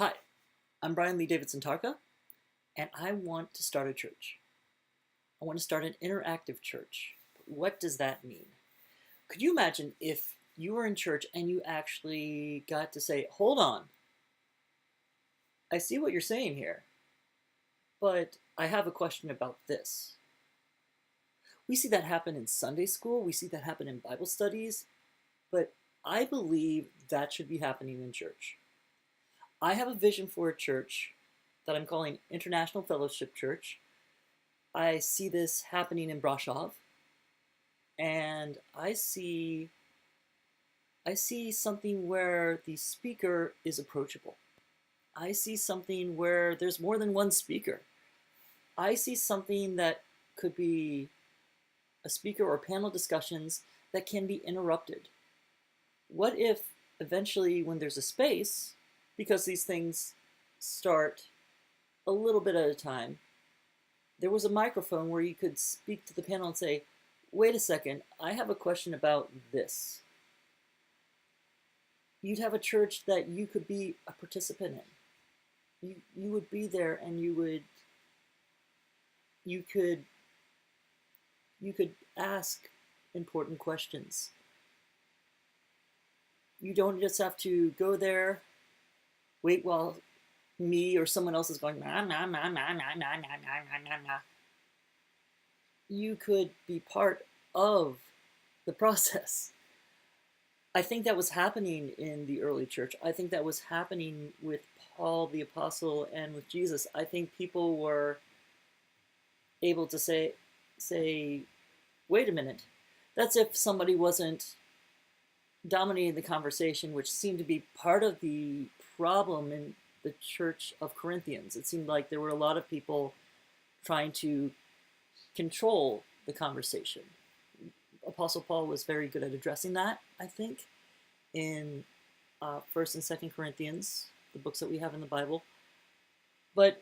Hi, I'm Brian Lee Davidson Tarka, and I want to start a church. I want to start an interactive church. What does that mean? Could you imagine if you were in church and you actually got to say, hold on, I see what you're saying here, but I have a question about this. We see that happen in Sunday school, we see that happen in Bible studies, but I believe that should be happening in church. I have a vision for a church that I'm calling International Fellowship Church. I see this happening in Brasov, and I see something where the speaker is approachable. I see something where there's more than one speaker. I see something that could be a speaker or panel discussions that can be interrupted. What if eventually, when there's a space, because these things start a little bit at a time, there was a microphone where you could speak to the panel and say, wait a second, I have a question about this. You'd have a church that you could be a participant in. You would be there and you could ask important questions. You don't just have to go there, wait while me or someone else is going nah, nah, nah, nah, nah, nah, nah, nah, nah, nah. You could be part of the process. I think that was happening in the early church. I think that was happening with Paul the Apostle and with Jesus. I think people were able to say, wait a minute. That's if somebody wasn't dominating the conversation, which seemed to be part of the problem in the church of Corinthians. It seemed like there were a lot of people trying to control the conversation. Apostle Paul was very good at addressing that, I think, in First and Second Corinthians, the books that we have in the Bible. But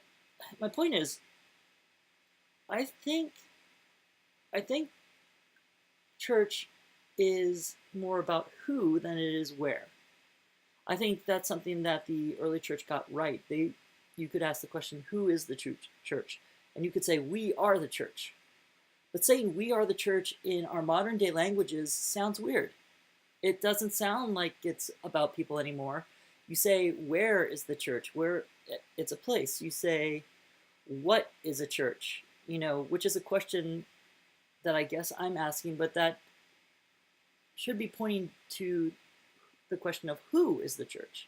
my point is, I think church is more about who than it is where. I think that's something that the early church got right. You could ask the question, who is the church? And you could say, we are the church. But saying we are the church in our modern day languages sounds weird. It doesn't sound like it's about people anymore. You say, where is the church? Where it's a place. You say, what is a church? Which is a question that I guess I'm asking, but that should be pointing to the question of who is the church.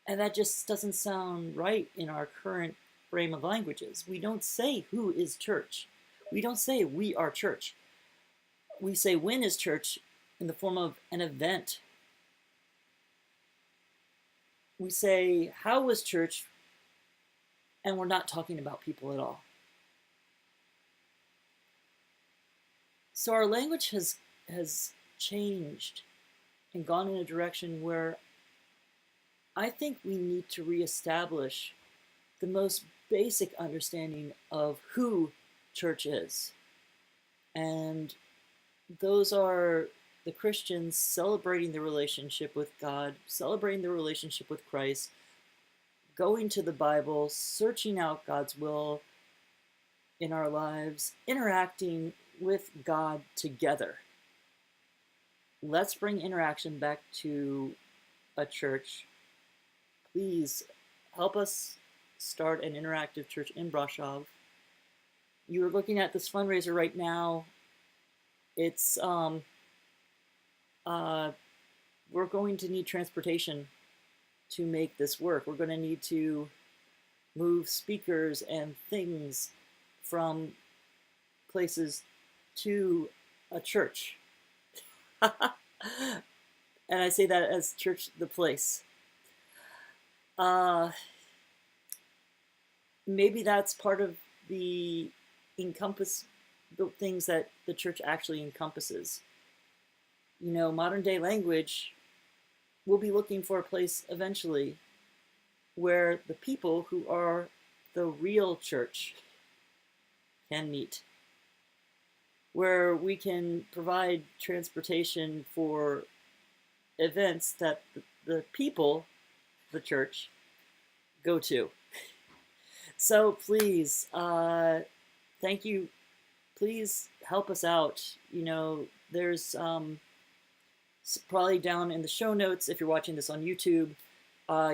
And that just doesn't sound right in our current frame of languages. We don't say who is church. We don't say we are church. We say when is church in the form of an event. We say how was church, and we're not talking about people at all. So our language has changed and gone in a direction where I think we need to reestablish the most basic understanding of who church is. And those are the Christians celebrating the relationship with God, celebrating the relationship with Christ, going to the Bible, searching out God's will in our lives, interacting with God together. Let's bring interaction back to a church. Please help us start an interactive church in Brasov. You're looking at this fundraiser right now. It's we're going to need transportation to make this work. We're going to need to move speakers and things from places to a church. And I say that as church the place. Maybe that's part of the things that the church actually encompasses. Modern day language, we'll be looking for a place eventually where the people who are the real church can meet, where we can provide transportation for events that the people, the church, go to. So please, thank you. Please help us out. You know, there's probably down in the show notes, if you're watching this on YouTube,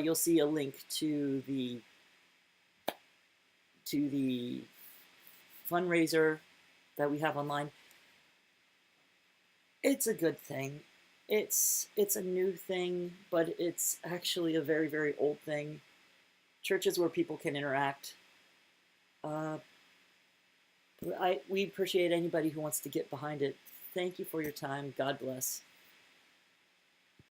you'll see a link to the fundraiser that we have online. It's a good thing. It's a new thing, but it's actually a very, very old thing. Churches where people can interact. Uh, we appreciate anybody who wants to get behind it. Thank you for your time. God bless.